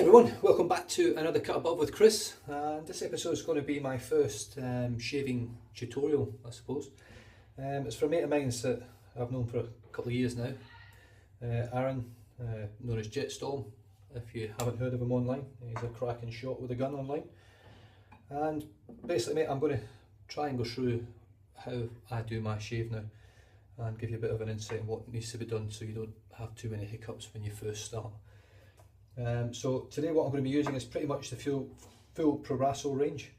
everyone, welcome back to another Cut Above with Chris, and this episode is going to be my first shaving tutorial, I suppose. It's for a mate of mine that I've known for a couple of years now, Aaron, known as Jetstorm, if you haven't heard of him online. He's a cracking shot with a gun online. And basically, mate, I'm going to try and go through how I do my shave now and give you a bit of an insight on what needs to be done so you don't have too many hiccups when you first start. So today what I'm going to be using is pretty much the full Proraso range,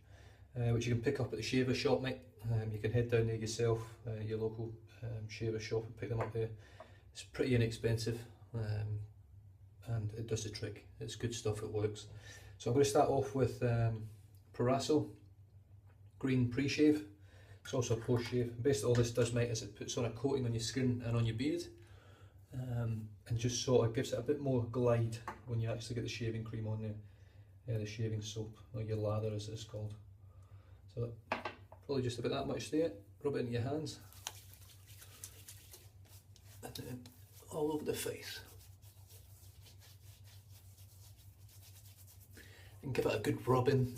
which you can pick up at the shaver shop, mate. You can head down there yourself, your local shaver shop, and pick them up there. It's pretty inexpensive, and it does the trick. It's good stuff, it works. So I'm going to start off with Proraso Green Pre-Shave. It's also a post-shave. Basically all this does, mate, is it puts on a coating on your skin and on your beard. And just sort of gives it a bit more glide when you actually get the shaving cream on there, the shaving soap, or your lather as it's called. So probably just about that much there, rub it in your hands, and then all over the face. And give it a good rub in.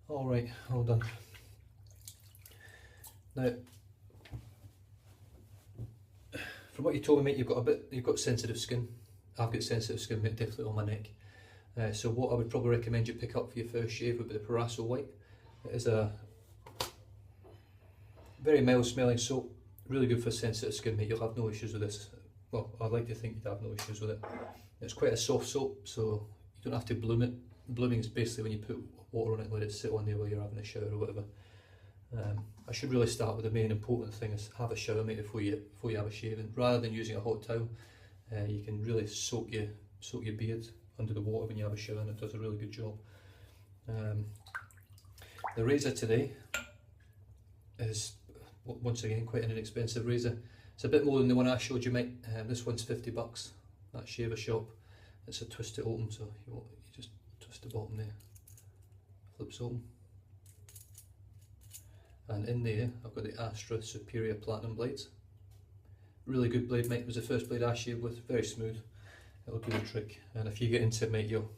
Alright, all done. Now, from what you told me, mate, you've got sensitive skin. I've got sensitive skin, mate, definitely on my neck. So what I would probably recommend you pick up for your first shave would be the Proraso White. It is a very mild smelling soap, really good for sensitive skin, mate. You'll have no issues with this. Well, I'd like to think you'd have no issues with it. It's quite a soft soap, so you don't have to bloom it. Blooming is basically when you put water on it, let it sit on there while you're having a shower or whatever. I should really start with the main important thing is have a shower, mate, before you have a shave. And rather than using a hot towel, you can really soak your beard under the water when you have a shower, and it does a really good job. The razor today is once again quite an inexpensive razor. It's a bit more than the one I showed you, mate. This one's $50. That shaver shop. It's a twist it open, so you just twist the bottom there. Flips open, and in there I've got the Astra Superior Platinum blades. Really good blade, mate. It was the first blade I shaved with. Very smooth. It'll do the trick. And if you get into it, mate, you'll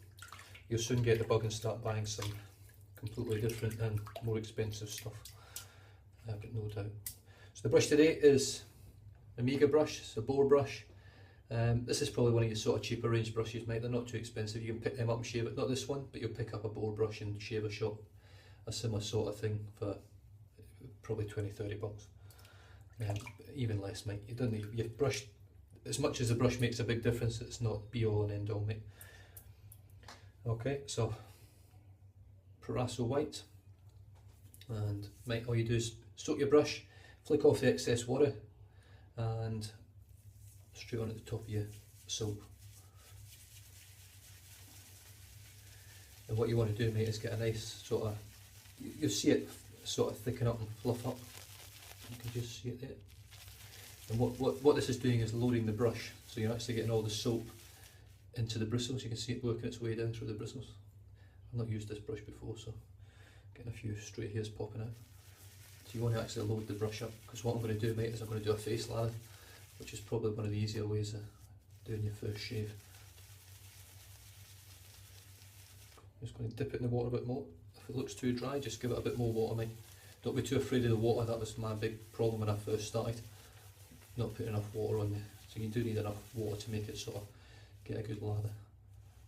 soon get the bug and start buying some completely different and more expensive stuff. I've got no doubt. So the brush today is a Amiga brush. It's a boar brush. This is probably one of your sort of cheaper range brushes, mate. They're not too expensive. You can pick them up and shave it. Not this one, but you'll pick up a boar brush and shaver shop, a similar sort of thing, for probably $20–30. Even less, mate. You don't need your brush. As much as the brush makes a big difference, it's not be all and end all, mate. Okay, so Proraso White, and mate, all you do is soak your brush, flick off the excess water, and straight on at the top of your soap. And what you want to do, mate, is get a nice sort of, you'll see it sort of thicken up and fluff up. You can just see it there. And what this is doing is loading the brush, so you're actually getting all the soap into the bristles. You can see it working its way down through the bristles. I've not used this brush before, so getting a few straight hairs popping out. So you want to actually load the brush up, because what I'm going to do, mate, is I'm going to do a face lather, which is probably one of the easier ways of doing your first shave. I'm just going to dip it in the water a bit more. If it looks too dry, just give it a bit more water, mate. Don't be too afraid of the water. That was my big problem when I first started, not putting enough water on there. So you do need enough water to make it sort of get a good lather.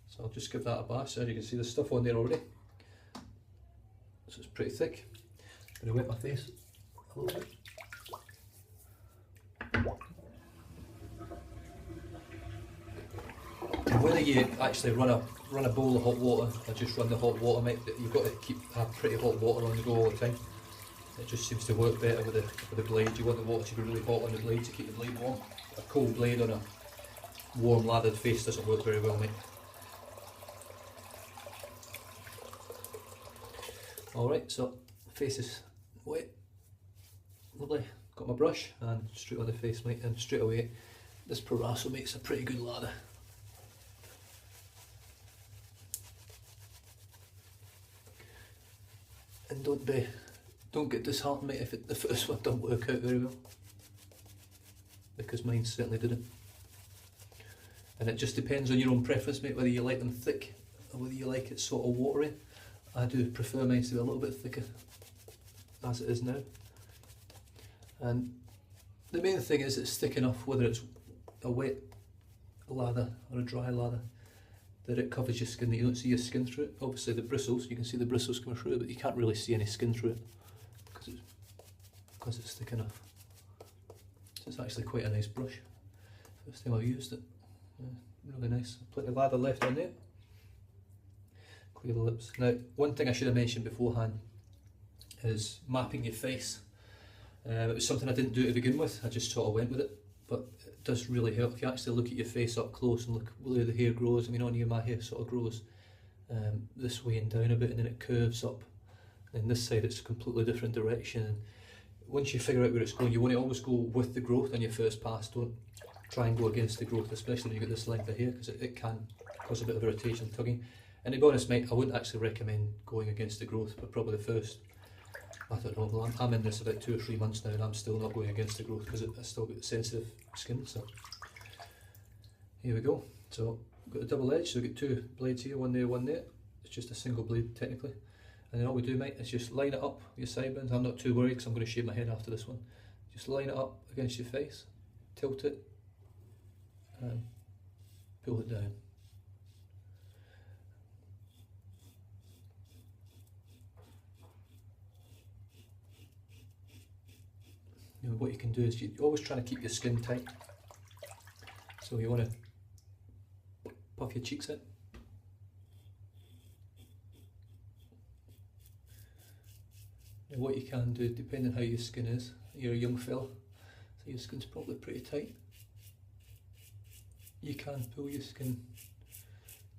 So I'll just give that a bash. So you can see the stuff on there already. So it's pretty thick. I'm going to wet my face a little bit. Whether you actually run a bowl of hot water or just run the hot water, mate, you've got to have pretty hot water on the go all the time. It just seems to work better with the blade. You want the water to be really hot on the blade to keep the blade warm. A cold blade on a warm lathered face doesn't work very well, mate. Alright, so face is wet. Lovely. Got my brush and straight on the face, mate, and straight away this Proraso makes a pretty good lather. And don't don't get disheartened, mate, if the first one don't work out very well, because mine certainly didn't. And it just depends on your own preference, mate, whether you like them thick or whether you like it sort of watery. I do prefer mine to be a little bit thicker, as it is now. And the main thing is it's thick enough, whether it's a wet lather or a dry lather, that it covers your skin, that you don't see your skin through it. Obviously the bristles, you can see the bristles coming through it, but you can't really see any skin through it because it's thick enough. So it's actually quite a nice brush. First time I've used it. Yeah, really nice. Plenty of lather left on there. Clear the lips. Now, one thing I should have mentioned beforehand is mapping your face. It was something I didn't do to begin with, I just sort of went with it, but it does really help. If you actually look at your face up close and look where the hair grows, I mean on here my hair sort of grows this way and down a bit, and then it curves up, and this side it's a completely different direction. And once you figure out where it's going, you want to always go with the growth on your first pass. Don't try and go against the growth, especially when you get this length of hair, because it can cause a bit of irritation, tugging. And to be honest, mate, I wouldn't actually recommend going against the growth, but probably the first, I don't know, well, I'm in this about 2 or 3 months now and I'm still not going against the growth because I still got sensitive skin. So here we go. So we've got a double edge, so we've got 2 blades here, one there, one there. It's just a single blade technically. And then all we do, mate, is just line it up with your sideburns. I'm not too worried because I'm going to shave my head after this one. Just line it up against your face, tilt it, and pull it down. You know, what you can do is you're always trying to keep your skin tight. So you want to puff your cheeks out. Now what you can do, depending on how your skin is, you're a young fella, so your skin's probably pretty tight. You can pull your skin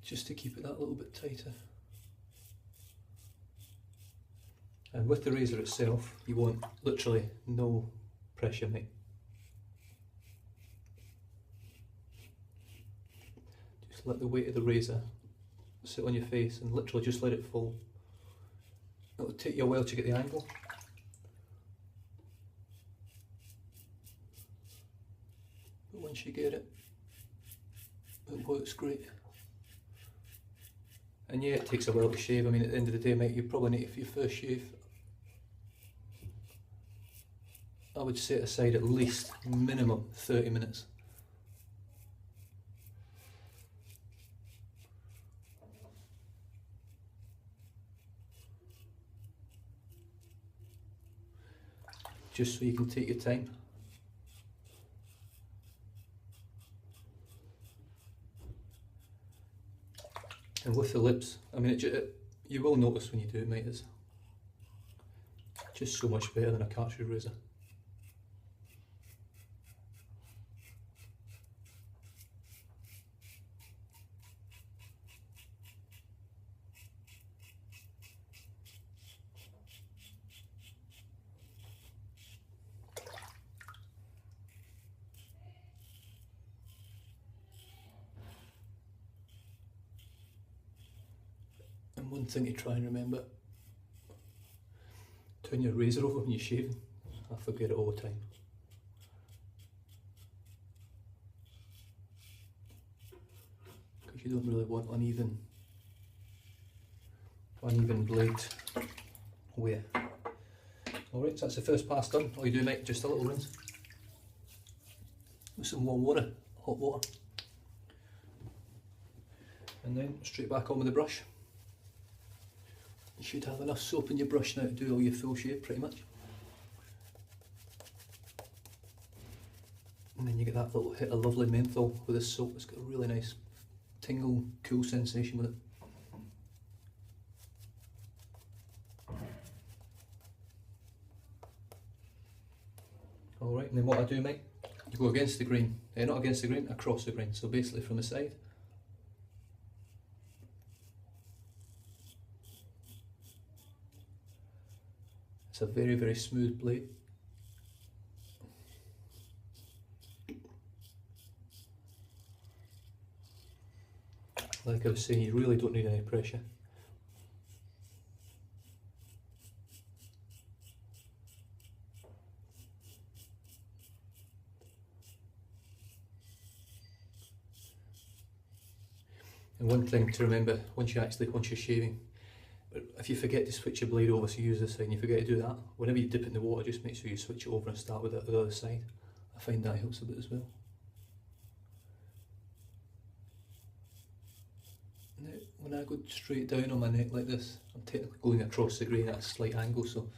just to keep it that little bit tighter. And with the razor itself, you want literally no pressure, mate. Just let the weight of the razor sit on your face and literally just let it fall. It'll take you a while to get the angle. But once you get it, it works great. And yeah, it takes a while to shave. I mean, at the end of the day, mate, you probably need, for your first shave, I would set aside at least minimum 30 minutes. Just so you can take your time. And with the lips, I mean, you will notice when you do it, mate, it's just so much better than a cartridge razor. And one thing to try and remember, turn your razor over when you're shaving. I forget it all the time. Because you don't really want uneven blade wear. Alright, so that's the first pass done. All you do, mate, just a little rinse with some warm water, hot water. And then straight back on with the brush. You should have enough soap in your brush now to do all your full shave pretty much. And then you get that little hit of lovely menthol with this soap. It's got a really nice tingle, cool sensation with it. Alright, and then what I do, mate, you go against the grain. Not against the grain, across the grain. So basically from the side. It's a very, very smooth blade. Like I was saying, you really don't need any pressure. And one thing to remember once you're shaving, if you forget to switch your blade over, so you use this side and you forget to do that, whenever you dip it in the water, just make sure you switch it over and start with the other side. I find that helps a bit as well. Now, when I go straight down on my neck like this, I'm technically going across the grain at a slight angle, so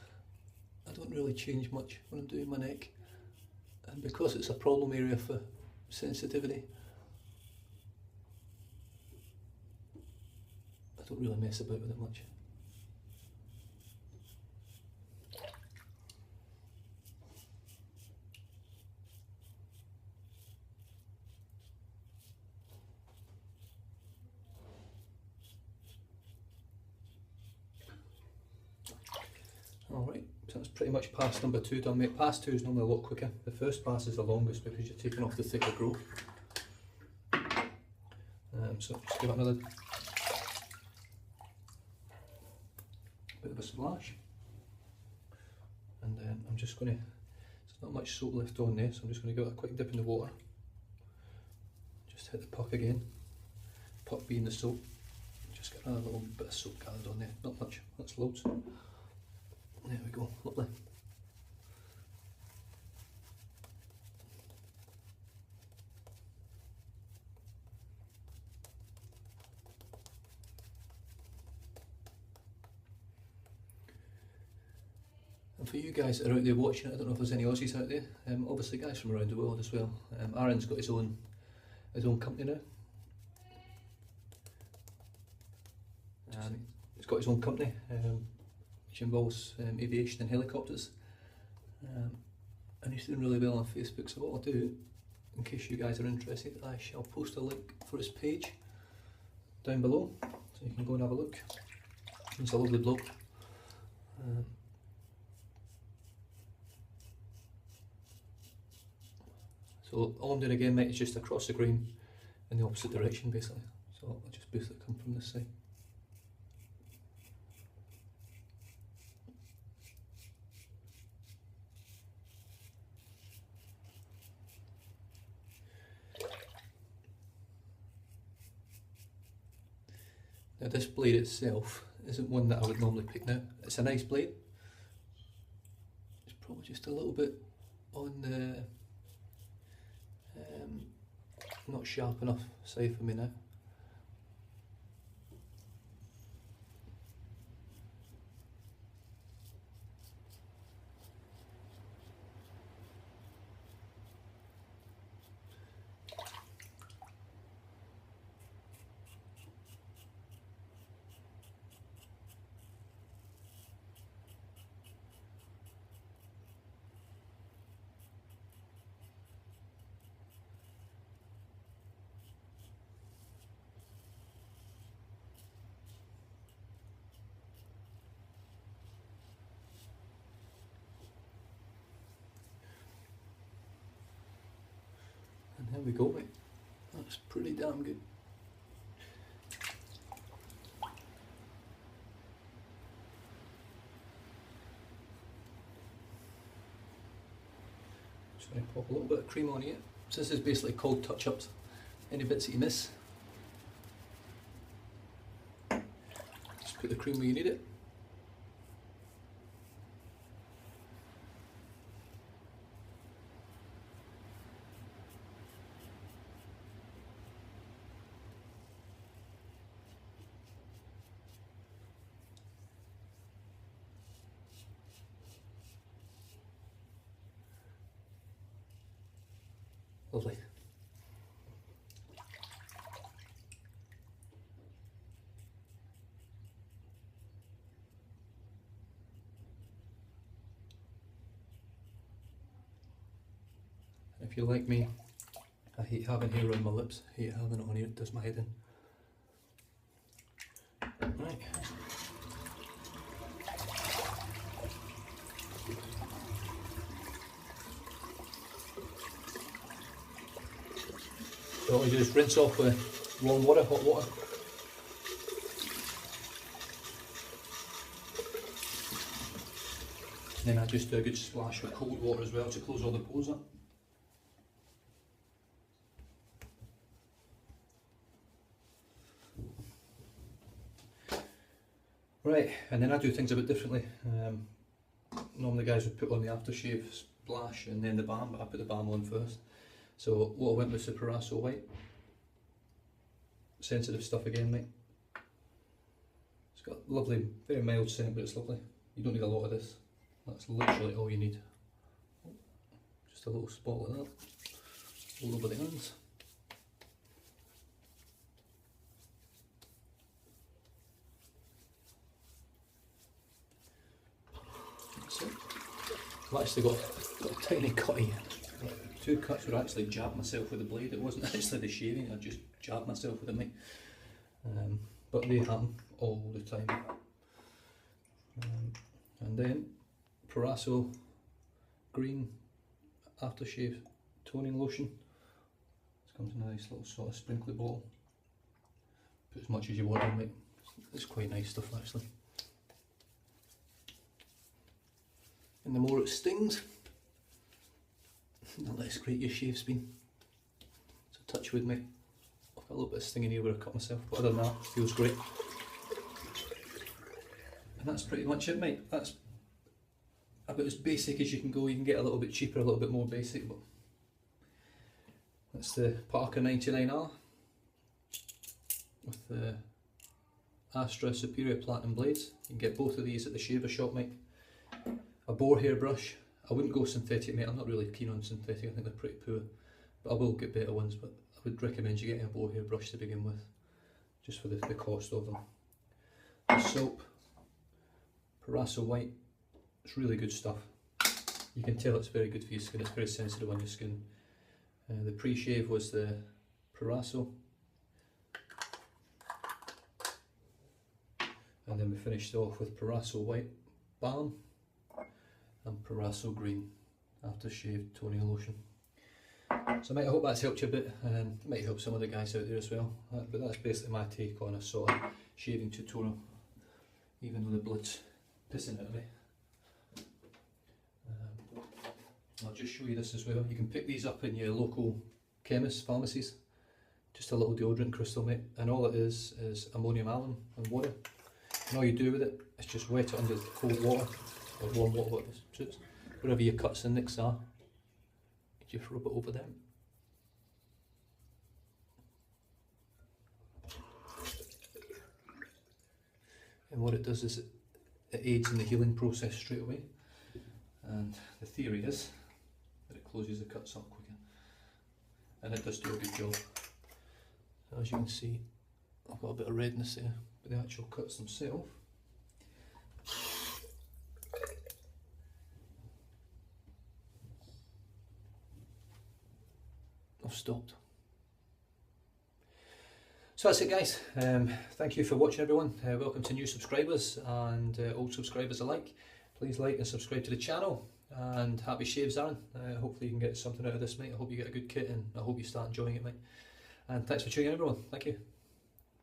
I don't really change much when I'm doing my neck. And because it's a problem area for sensitivity, I don't really mess about with it much. Alright, so that's pretty much pass number 2 done, mate. Pass 2 is normally a lot quicker. The first pass is the longest because you're taking off the thicker growth. So just give it another bit of a splash. And then I'm just going to, there's not much soap left on there, so I'm just going to give it a quick dip in the water. Just hit the puck again, puck being the soap. Just get another little bit of soap gathered on there, not much, that's loads. There we go, lovely. And for you guys that are out there watching it, I don't know if there's any Aussies out there, obviously guys from around the world as well. Aaron's got his own company now. He's got his own company, which involves aviation and helicopters, and he's doing really well on Facebook. So what I'll do, in case you guys are interested, I shall post a link for his page down below, so you can go and have a look. He's a lovely bloke. So all I'm doing again, mate, is just across the grain in the opposite direction basically. So I'll just basically come from this side. Now this blade itself isn't one that I would normally pick now. It's a nice blade. It's probably just a little bit on the not sharp enough side for me now. And there we go, mate. That's pretty damn good. Just going to pop a little bit of cream on here. So this is basically called touch-ups. Any bits that you miss, just put the cream where you need it. Lovely. If you're like me, I hate having hair around my lips, I hate having it on here, it does my head in. Right. So all you do is rinse off with warm water, hot water. And then I just do a good splash with cold water as well to close all the pores up. Right, and then I do things a bit differently. Normally guys would put on the aftershave splash and then the balm, but I put the balm on first. So what I went with the Proraso white. Sensitive stuff again, mate. It's got lovely, very mild scent, but it's lovely. You don't need a lot of this. That's literally all you need. Just a little spot like that, all over the hands. That's it. I've actually got a tiny cut here. Two cuts where I actually jabbed myself with the blade. It wasn't actually the shaving, I just jabbed myself with it, mate. But they happen all the time. And then Proraso green aftershave toning lotion. This comes in a nice little sort of sprinkly bottle. Put as much as you want in, mate. It's quite nice stuff actually. And the more it stings, the less great your shave's been. So touch with me. I've got a little bit of stinging here where I cut myself, but other than that, it feels great. And that's pretty much it, mate. That's about as basic as you can go. You can get a little bit cheaper, a little bit more basic, but that's the Parker 99R with the Astra Superior Platinum blades. You can get both of these at the shaver shop, mate. A boar hair brush. I wouldn't go synthetic, mate. I'm not really keen on synthetic. I think they're pretty poor, but I will get better ones. But I would recommend you getting a boar hair brush to begin with, just for the cost of them. The soap, Proraso white. It's really good stuff. You can tell it's very good for your skin. It's very sensitive on your skin. The pre-shave was the Proraso, and then we finished off with Proraso white balm and Proraso green aftershave toning lotion. So mate, I hope that's helped you a bit, and it might help some other guys out there as well. But that's basically my take on a sort of shaving tutorial, even though the blood's pissing out of me. I'll just show you this as well. You can pick these up in your local chemists, pharmacies. Just a little deodorant crystal, mate, and all it is ammonium alum and water. And all you do with it is just wet it under cold water, or warm water, whatever suits. Wherever your cuts and nicks are, you just rub it over them. And what it does is it aids in the healing process straight away. And the theory is that it closes the cuts up quicker, and it does do a good job. So as you can see, I've got a bit of redness there, but the actual cuts themselves have stopped. So that's it, guys. Thank you for watching, everyone. Welcome to new subscribers and old subscribers alike. Please like and subscribe to the channel, and happy shaves, Aaron. Hopefully you can get something out of this, mate. I hope you get a good kit, and I hope you start enjoying it, mate. And thanks for tuning in, everyone. Thank you.